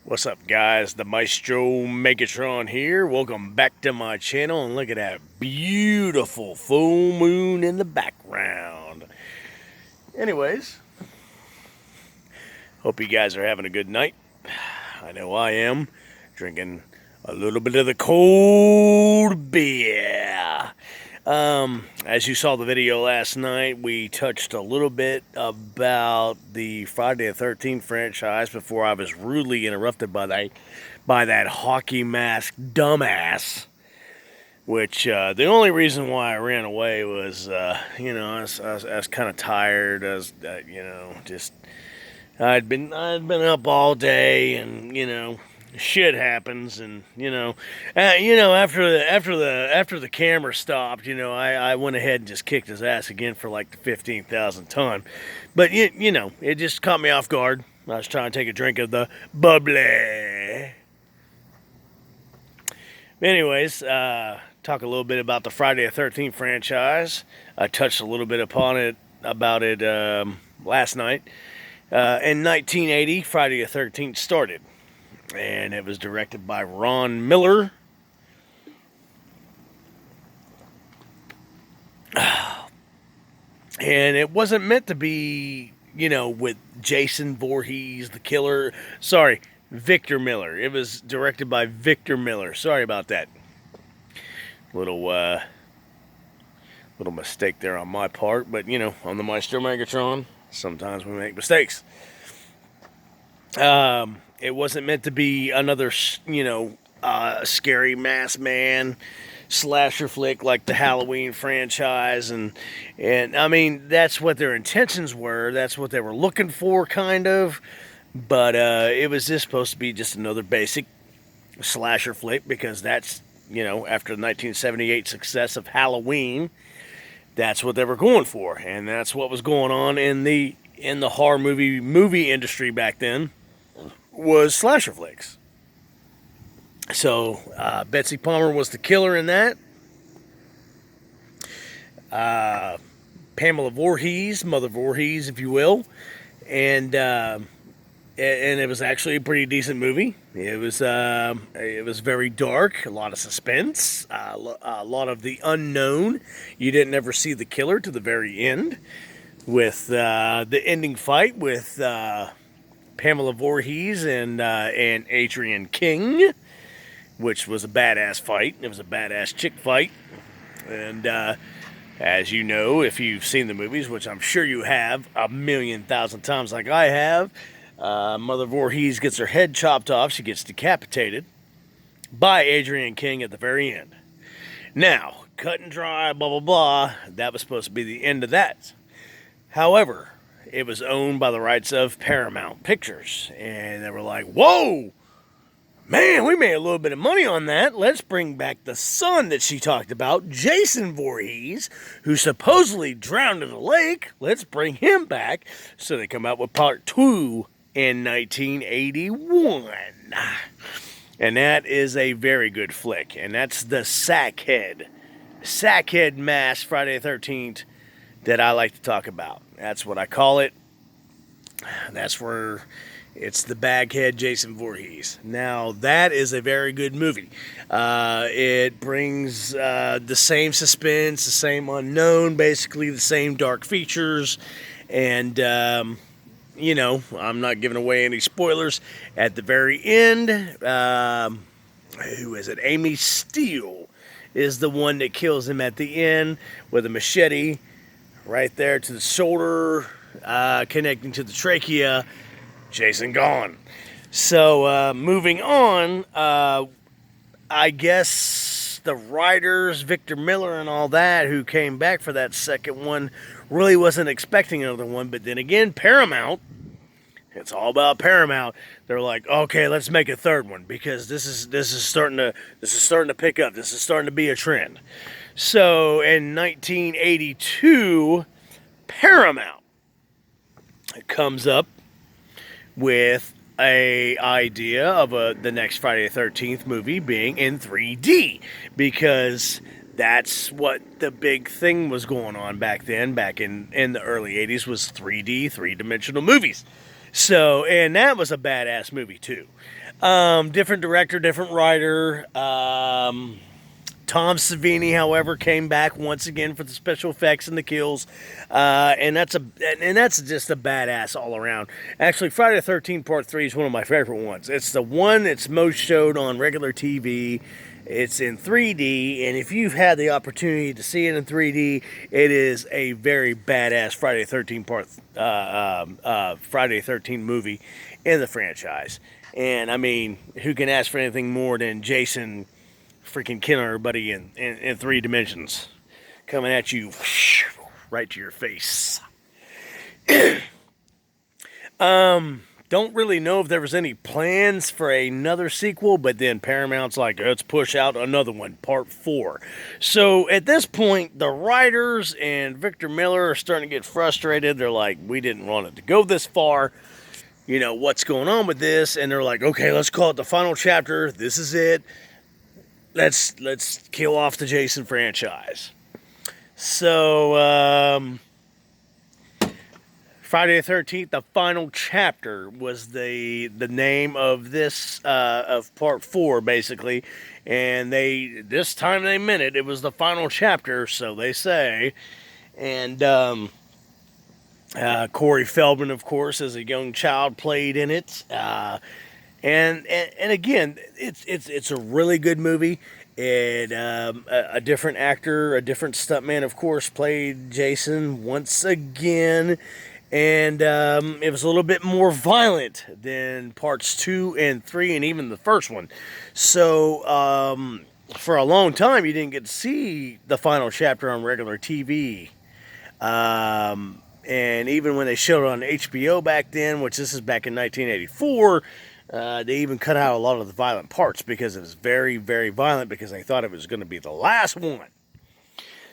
What's up, guys? The Maestro Megatron here. Welcome back to my channel, and look at that beautiful full moon in the background. Anyways, hope you guys are having a good night. I know I am. Drinking a little bit of the cold beer. As you saw the video last night, we touched a little bit about the Friday the 13th franchise before I was rudely interrupted by that hockey mask dumbass. Which the only reason why I ran away was, I was kind of tired. I was, just I'd been up all day, and shit happens, and after the camera stopped, I went ahead and just kicked his ass again for like the 15,000th time. But it just caught me off guard. I was trying to take a drink of the bubbly. Anyways, talk a little bit about the Friday the 13th franchise. I touched a little bit about it last night. In 1980, Friday the 13th started, and it was directed by Ron Miller. And it wasn't meant to be, with Jason Voorhees, the killer. Sorry, Victor Miller. It was directed by Victor Miller. Sorry about that. Little mistake there on my part, but on the Maestro Megatron, sometimes we make mistakes. It wasn't meant to be another, scary masked man slasher flick like the Halloween franchise, and I mean that's what their intentions were. That's what they were looking for, kind of. But it was just supposed to be just another basic slasher flick because that's after the 1978 success of Halloween, that's what they were going for, and that's what was going on in the horror movie industry back then, was slasher flicks. So Betsy Palmer was the killer in that. Pamela Voorhees, Mother Voorhees, if you will, and it was actually a pretty decent movie. It was very dark, a lot of suspense, a lot of the unknown. You didn't ever see the killer to the very end, with the ending fight with Pamela Voorhees and Adrienne King, which was a badass fight. It was a badass chick fight, and as you know, if you've seen the movies, which I'm sure you have a million thousand times like I have, Mother Voorhees gets her head chopped off. She gets decapitated by Adrienne King at the very end. Now, cut and dry, blah, blah, blah. That was supposed to be the end of that. However, it was owned by the rights of Paramount Pictures. And they were like, whoa, man, we made a little bit of money on that. Let's bring back the son that she talked about, Jason Voorhees, who supposedly drowned in the lake. Let's bring him back. So they come out with part 2 in 1981. And that is a very good flick. And that's the Sackhead Mask Friday the 13th that I like to talk about. That's what I call it. That's where it's the Baghead Jason Voorhees. Now, that is a very good movie. It brings the same suspense, the same unknown, basically the same dark features, and I'm not giving away any spoilers. At the very end, who is it? Amy Steele is the one that kills him at the end with a machete right there to the shoulder, connecting to the trachea. Jason gone. So, moving on, I guess the writers, Victor Miller and all that, who came back for that second one, really wasn't expecting another one. But then again, Paramount, it's all about Paramount. They're like, okay, let's make a third one because this is starting to pick up. This is starting to be a trend. So in 1982, Paramount comes up with a idea of the next Friday the 13th movie being in 3D, because that's what the big thing was going on back then, back in the early 80s, was 3D, three-dimensional movies. So, and that was a badass movie too. Different director, different writer. Tom Savini, however, came back once again for the special effects and the kills, and that's just a badass all around. Actually, Friday the 13th Part 3 is one of my favorite ones. It's the one that's most showed on regular TV. It's in 3D, and if you've had the opportunity to see it in 3D, it is a very badass Friday the 13th Friday the 13th movie in the franchise. And I mean, who can ask for anything more than Jason freaking killing everybody in 3 dimensions, coming at you right to your face. Don't really know if there was any plans for another sequel, but then Paramount's like, let's push out another one, Part 4. So at this point, the writers and Victor Miller are starting to get frustrated. They're like, we didn't want it to go this far. You know, what's going on with this? And they're like, okay, let's call it the final chapter. This is it. Let's kill off the Jason franchise. So, Friday the 13th, the final chapter was the name of this of Part 4, basically. And this time they meant it. It was the final chapter, so they say. And Corey Feldman, of course, as a young child, played in it. And again, it's a really good movie. And a different actor, a different stuntman, of course, played Jason once again. And it was a little bit more violent than parts 2 and 3 and even the first one. So for a long time, you didn't get to see the final chapter on regular TV. And even when they showed it on HBO back then, which this is back in 1984, they even cut out a lot of the violent parts because it was very, very violent because they thought it was going to be the last one.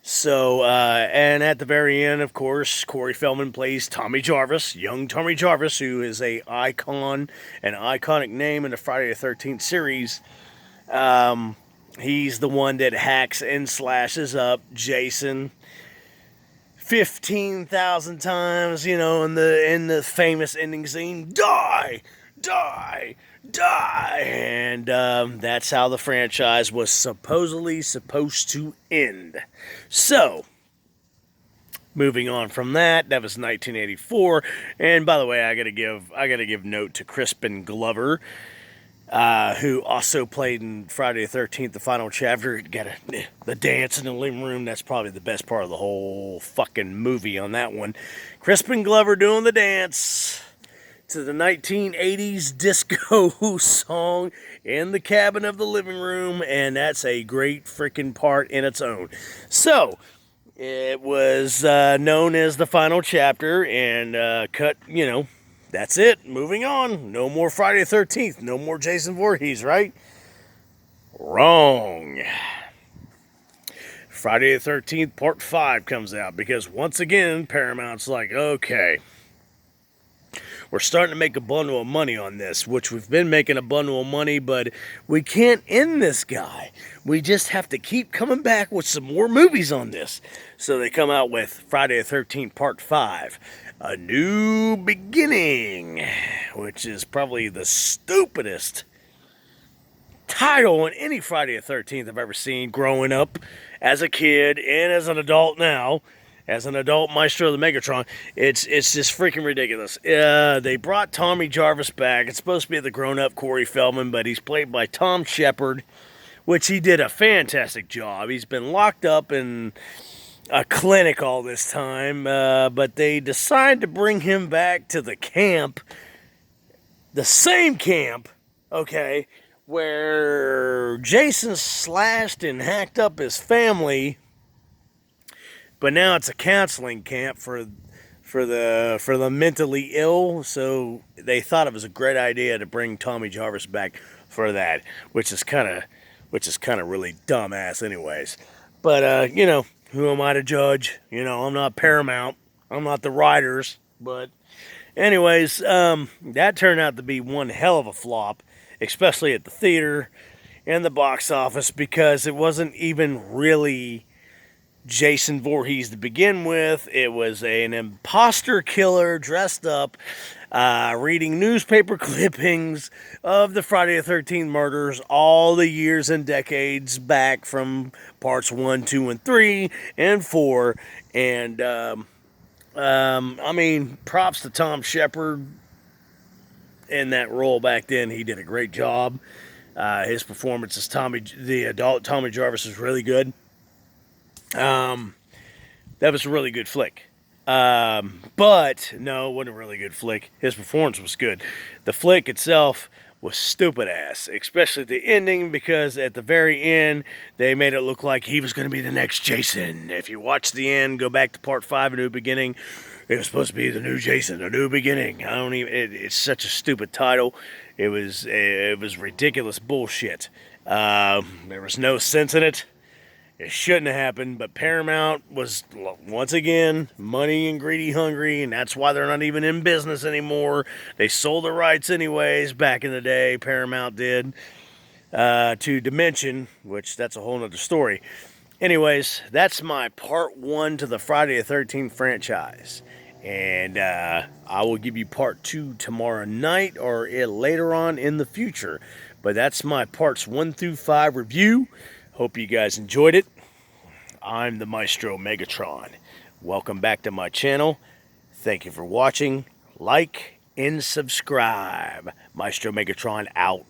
So, and at the very end, of course, Corey Feldman plays Tommy Jarvis, young Tommy Jarvis, who is an iconic name in the Friday the 13th series. He's the one that hacks and slashes up Jason 15,000 times, you know, in the famous ending scene, die, die, die. And that's how the franchise was supposedly supposed to end. So, moving on from that was 1984. And by the way, I gotta give note to Crispin Glover, who also played in Friday the 13th, the final chapter. The dance in the living room, that's probably the best part of the whole fucking movie on that one. Crispin Glover doing the dance to the 1980s disco song in the cabin of the living room, and that's a great freaking part in its own. So, it was known as the final chapter, and cut, you know, that's it. Moving on. No more Friday the 13th. No more Jason Voorhees, right? Wrong. Friday the 13th, Part 5 comes out because once again, Paramount's like, okay, we're starting to make a bundle of money on this, which we've been making a bundle of money, but we can't end this guy. We just have to keep coming back with some more movies on this. So they come out with Friday the 13th, Part 5. A New Beginning, which is probably the stupidest title on any Friday the 13th I've ever seen growing up as a kid and as an adult now. As an adult maestro of the Megatron, it's just freaking ridiculous. They brought Tommy Jarvis back. It's supposed to be the grown-up Corey Feldman, but he's played by Tom Shepard, which he did a fantastic job. He's been locked up in a clinic all this time, but they decided to bring him back to the camp, the same camp, okay, where Jason slashed and hacked up his family, but now it's a counseling camp for the mentally ill. So they thought it was a great idea to bring Tommy Jarvis back for that, which is kind of really dumbass, anyways. But you know, who am I to judge? You know, I'm not Paramount. I'm not the writers. But anyways, that turned out to be one hell of a flop, especially at the theater and the box office, because it wasn't even really Jason Voorhees to begin with. It was an imposter killer dressed up, reading newspaper clippings of the Friday the 13th murders all the years and decades back from parts 1, 2, and 3, and 4. And, I mean, props to Tom Shepard in that role back then. He did a great job. His performance as the adult Tommy Jarvis, was really good. That was a really good flick. But no, it wasn't a really good flick. His performance was good. The flick itself was stupid ass, especially the ending, because at the very end they made it look like he was going to be the next Jason. If you watch the end, go back to part 5, A New Beginning. It was supposed to be the new Jason, A New Beginning. I don't even. It's such a stupid title. It was ridiculous bullshit. There was no sense in it. It shouldn't have happened, but Paramount was, once again, money and greedy hungry, and that's why they're not even in business anymore. They sold the rights anyways back in the day, Paramount did, to Dimension, which that's a whole nother story. Anyways, that's my part 1 to the Friday the 13th franchise. And I will give you part 2 tomorrow night or later on in the future. But that's my parts 1 through 5 review. Hope you guys enjoyed it. I'm the Maestro Megatron. Welcome back to my channel. Thank you for watching. Like and subscribe. Maestro Megatron out.